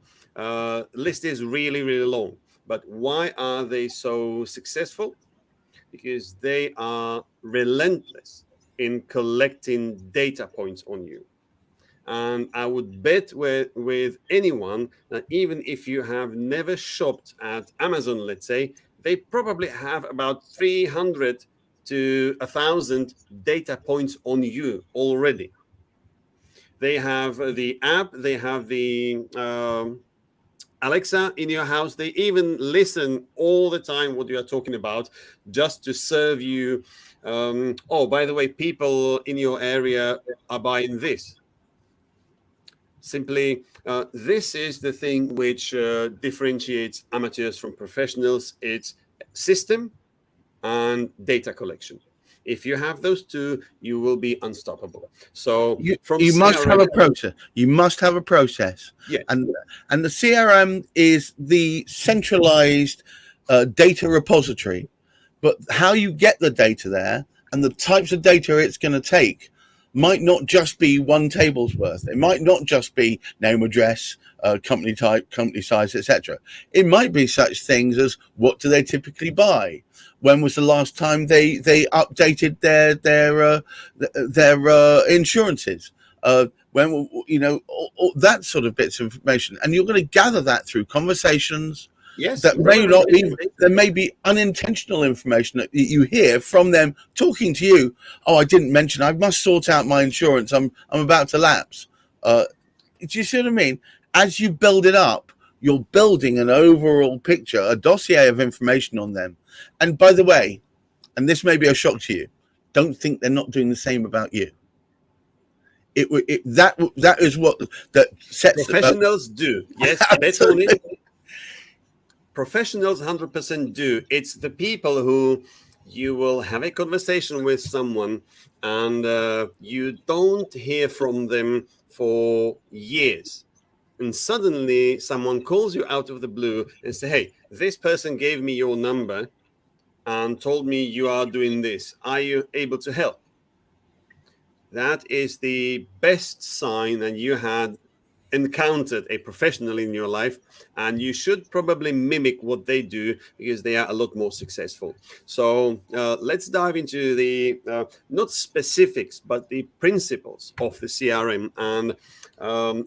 List is really, really long. But why are they so successful? Because they are relentless in collecting data points on you. And I would bet with anyone that even if you have never shopped at Amazon, let's say, they probably have about 300 to 1,000 data points on you already. They have the app, they have the Alexa in your house. They even listen all the time what you are talking about, just to serve you. Oh, by the way, people in your area are buying this. Simply, this is the thing which differentiates amateurs from professionals. It's system and data collection. If you have those two, you will be unstoppable. So you must have a process. You must have a process. Yeah. And the CRM is the centralized data repository. But how you get the data there and the types of data it's going to take might not just be one table's worth. It might not just be name, address, company type, company size, etc. It might be such things as, what do they typically buy? When was the last time they updated their insurances? When, you know, all that sort of bits of information, and you're going to gather that through conversations. Yes, that may not be, there may be unintentional information that you hear from them talking to you. Oh, I didn't mention, I must sort out my insurance. I'm about to lapse. Do you see what I mean? As you build it up, you're building an overall picture, a dossier of information on them. And by the way, and this may be a shock to you, don't think they're not doing the same about you. That is what that sets. Professionals do. Yes, bet on it. Professionals 100% do. It's the people who you will have a conversation with someone and you don't hear from them for years. And suddenly someone calls you out of the blue and say, hey, this person gave me your number and told me you are doing this. Are you able to help? That is the best sign that you had encountered a professional in your life, and you should probably mimic what they do because they are a lot more successful. So let's dive into the not specifics but the principles of the CRM. And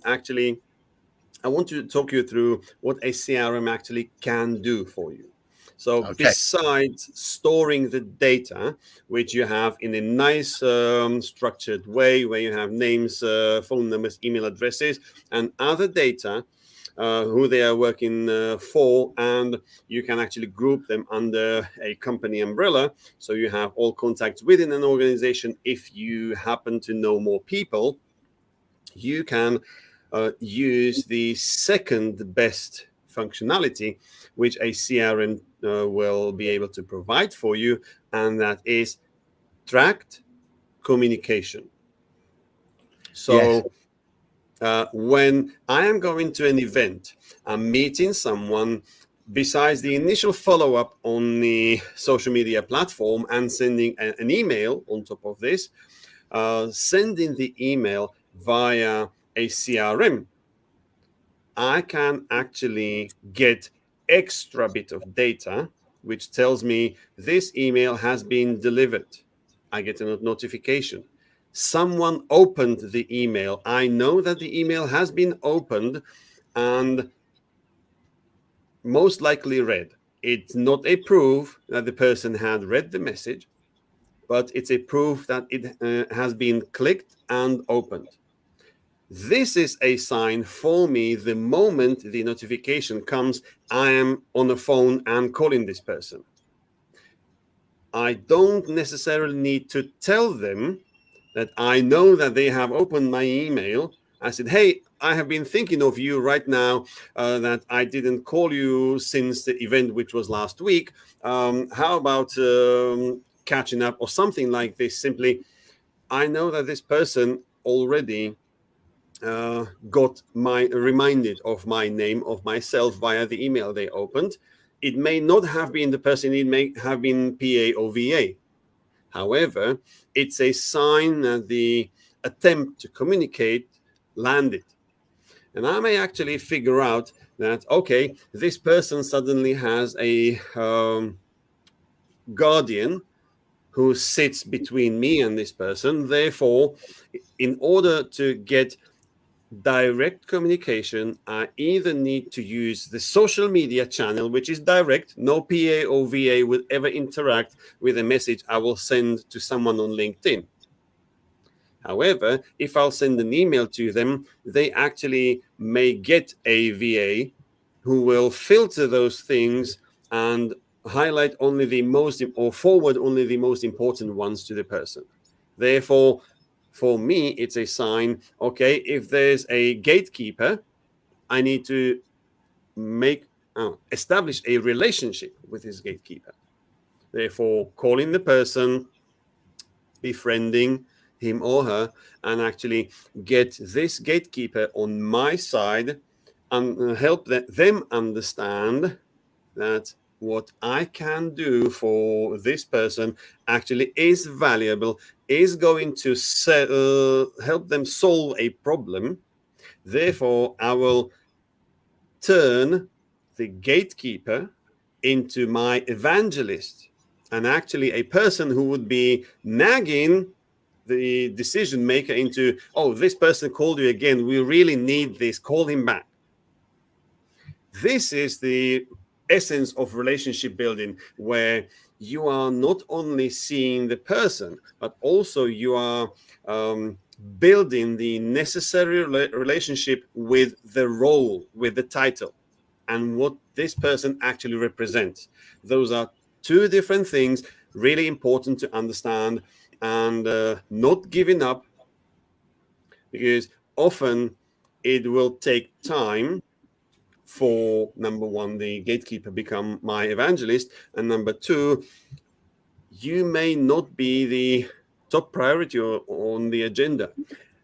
actually I want to talk you through what a CRM actually can do for you. So besides storing the data, which you have in a nice structured way, where you have names, phone numbers, email addresses, and other data, who they are working for, and you can actually group them under a company umbrella. So you have all contacts within an organization. If you happen to know more people, you can use the second best functionality which a CRM will be able to provide for you, and that is tracked communication. So when I am going to an event, I'm meeting someone, besides the initial follow-up on the social media platform and sending an email on top of this, sending the email via a CRM, I can actually get extra bit of data which tells me this email has been delivered. I get a notification. Someone opened the email. I know that the email has been opened, and most likely read. It's not a proof that the person had read the message, but it's a proof that it has been clicked and opened. This is a sign for me the moment the notification comes, I am on the phone and calling this person. I don't necessarily need to tell them that I know that they have opened my email. I said, hey, I have been thinking of you right now, that I didn't call you since the event, which was last week. How about catching up or something like this? Simply, I know that this person already got reminded of my name, of myself, via the email they opened. It may not have been the person, it may have been PA or VA. However, it's a sign that the attempt to communicate landed. And I may actually figure out that, okay, this person suddenly has a guardian who sits between me and this person. Therefore, in order to get direct communication, I either need to use the social media channel, which is direct. No PA or VA will ever interact with a message I will send to someone on LinkedIn. However, if I'll send an email to them, they actually may get a VA who will filter those things and highlight only the most, or forward only the most important ones to the person. Therefore, for me, it's a sign, okay, if there's a gatekeeper, I need to establish a relationship with his gatekeeper. Therefore, calling the person, befriending him or her, and actually get this gatekeeper on my side and help them understand that what I can do for this person actually is valuable, is going to help them solve a problem. Therefore, I will turn the gatekeeper into my evangelist, and actually a person who would be nagging the decision maker into, oh, this person called you again, we really need this, call him back. This is the essence of relationship building, where you are not only seeing the person, but also you are building the necessary relationship with the role, with the title, and what this person actually represents. Those are two different things, really important to understand, and not giving up, because often it will take time for, number one, the gatekeeper become my evangelist, and number two, you may not be the top priority on the agenda.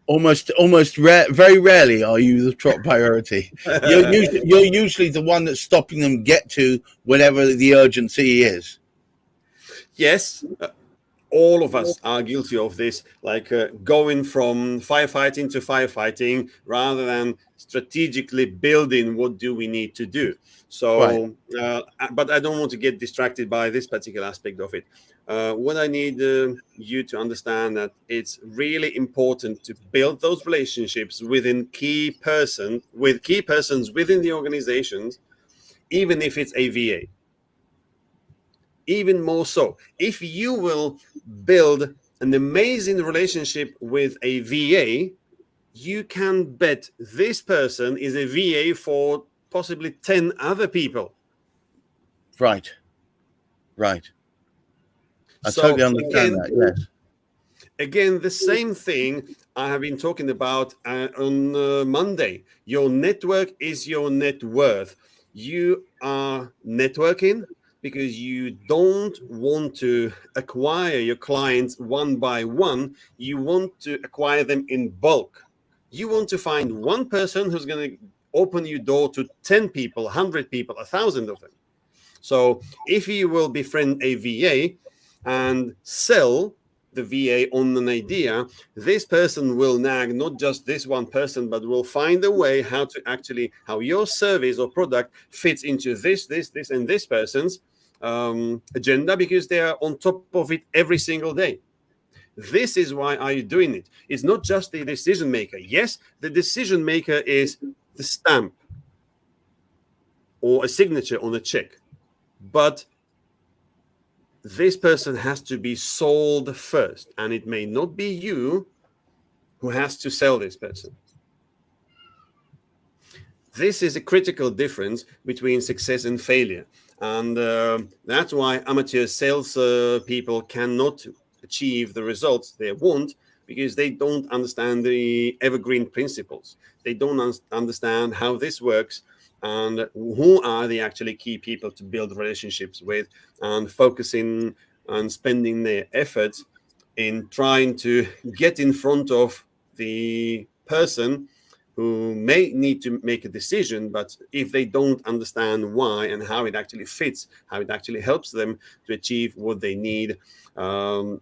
Very rarely are you the top priority. You're usually the one that's stopping them get to whatever the urgency is. Yes, all of us are guilty of this, like going from firefighting to firefighting rather than strategically building what do we need to do. So, right. But I don't want to get distracted by this particular aspect of it. What I need you to understand, that it's really important to build those relationships within key persons within the organizations, even if it's a VA. Even more so, if you will build an amazing relationship with a VA, you can bet this person is a VA for possibly 10 other people. Right. I totally understand that, yes. Again, the same thing I have been talking about on Monday. Your network is your net worth. You are networking because you don't want to acquire your clients one by one. You want to acquire them in bulk. You want to find one person who's going to open your door to 10 people, 100 people, 1,000 of them. So if you will befriend a VA and sell the VA on an idea, this person will nag not just this one person, but will find a way how your service or product fits into this, and this person's agenda, because they are on top of it every single day. This is why are you doing it. It's not just the decision maker. Yes, the decision maker is the stamp. or a signature on a check. But this person has to be sold first, and it may not be you who has to sell this person. This is a critical difference between success and failure. And that's why amateur sales people cannot achieve the results they want, because they don't understand the evergreen principles. They don't understand how this works and who are the actually key people to build relationships with, and focusing on spending their efforts in trying to get in front of the person who may need to make a decision, but if they don't understand why and how it actually fits, how it actually helps them to achieve what they need,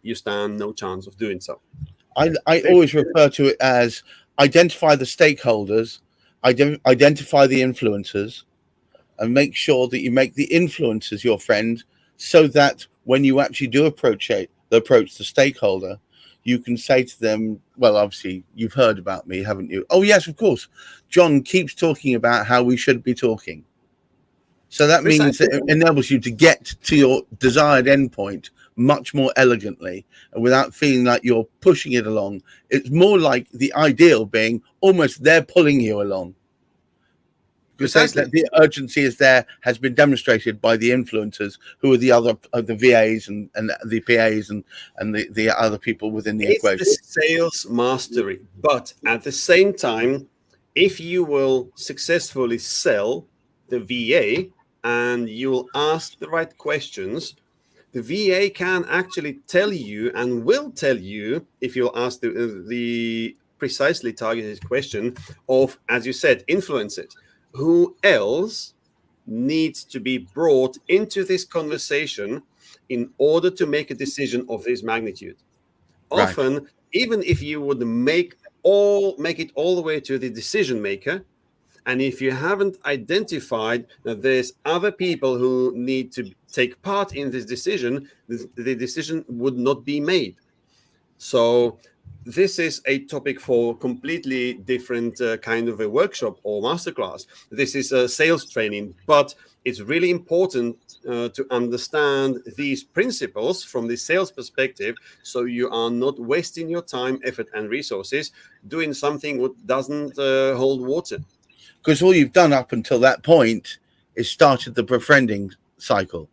you stand no chance of doing so. I always refer to it as identify the stakeholders, identify the influencers, and make sure that you make the influencers your friend, so that when you actually do approach the stakeholder, you can say to them, well, obviously, you've heard about me, haven't you? Oh, yes, of course. John keeps talking about how we should be talking. So that means that it enables you to get to your desired endpoint much more elegantly and without feeling like you're pushing it along. It's more like the ideal being almost they're pulling you along. Because the urgency is there, has been demonstrated by the influencers, who are the VAs and the PAs and the other people within the equation. It's the sales mastery. But at the same time, if you will successfully sell the VA and you'll ask the right questions, the VA can actually tell you and will tell you, if you'll ask the precisely targeted question of, as you said, influencers. Who else needs to be brought into this conversation in order to make a decision of this magnitude? Right. Often, even if you would make it all the way to the decision maker, and if you haven't identified that there's other people who need to take part in this decision, the decision would not be made. So this is a topic for completely different kind of a workshop or masterclass. This is a sales training, but it's really important to understand these principles from the sales perspective, so you are not wasting your time, effort, and resources doing something that doesn't hold water. Because all you've done up until that point is started the befriending cycle.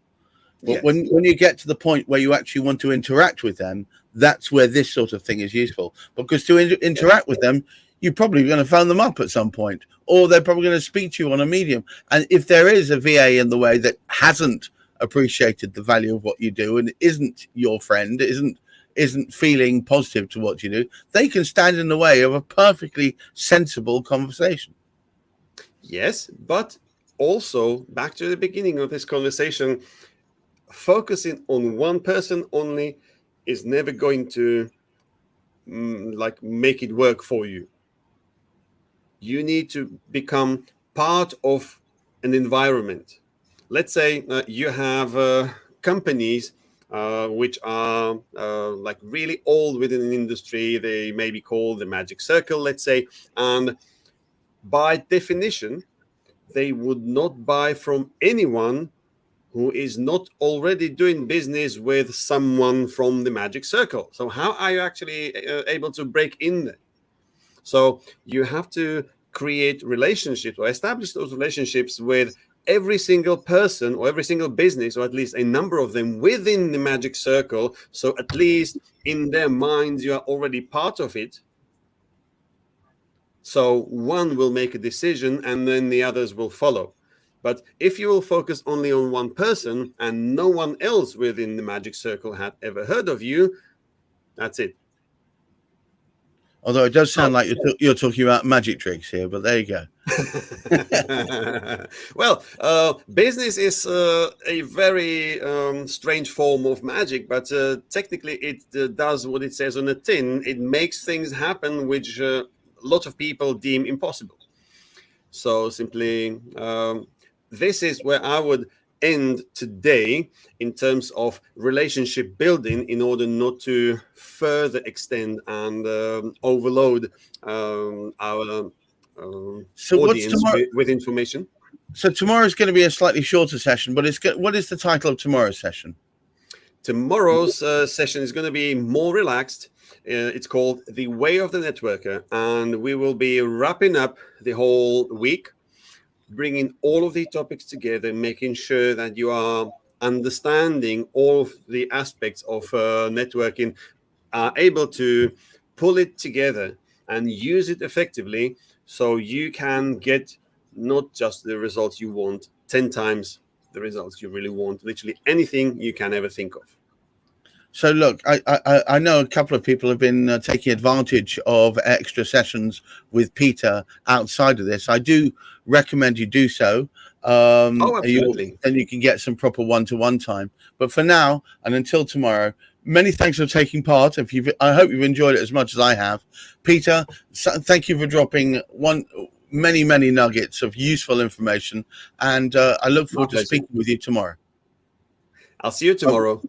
But yes, when you get to the point where you actually want to interact with them, that's where this sort of thing is useful. Because to interact with them, you're probably going to phone them up at some point, or they're probably going to speak to you on a medium. And if there is a VA in the way that hasn't appreciated the value of what you do and isn't your friend, isn't feeling positive to what you do, they can stand in the way of a perfectly sensible conversation. Yes, but also back to the beginning of this conversation, focusing on one person only is never going to make it work for you. You need to become part of an environment. Let's say you have companies which are really old within an industry. They may be called the Magic Circle, let's say, and by definition, they would not buy from anyone who is not already doing business with someone from the Magic Circle. So how are you actually able to break in there? So you have to create relationships or establish those relationships with every single person or every single business, or at least a number of them within the Magic Circle. So at least in their minds, you are already part of it. So one will make a decision and then the others will follow. But if you will focus only on one person and no one else within the Magic Circle had ever heard of you, that's it. Although it does sound like you're talking about magic tricks here, but there you go. Well, business is a very strange form of magic, but technically it does what it says on the tin. It makes things happen which a lot of people deem impossible. So simply, this is where I would end today in terms of relationship building, in order not to further extend and overload our audience with information. So tomorrow's going to be a slightly shorter session, but what is the title of tomorrow's session? Tomorrow's session is going to be more relaxed. It's called The Way of the Networker, and we will be wrapping up the whole week, bringing all of the topics together, making sure that you are understanding all of the aspects of networking, are able to pull it together and use it effectively so you can get not just the results you want, 10 times the results you really want, literally anything you can ever think of. So look, I know a couple of people have been taking advantage of extra sessions with Peter outside of this. I do recommend you do so. Absolutely. Then you can get some proper one-to-one time. But for now, and until tomorrow, many thanks for taking part. I hope you've enjoyed it as much as I have. Peter, thank you for dropping many nuggets of useful information, and I look forward to speaking with you tomorrow. I'll see you tomorrow.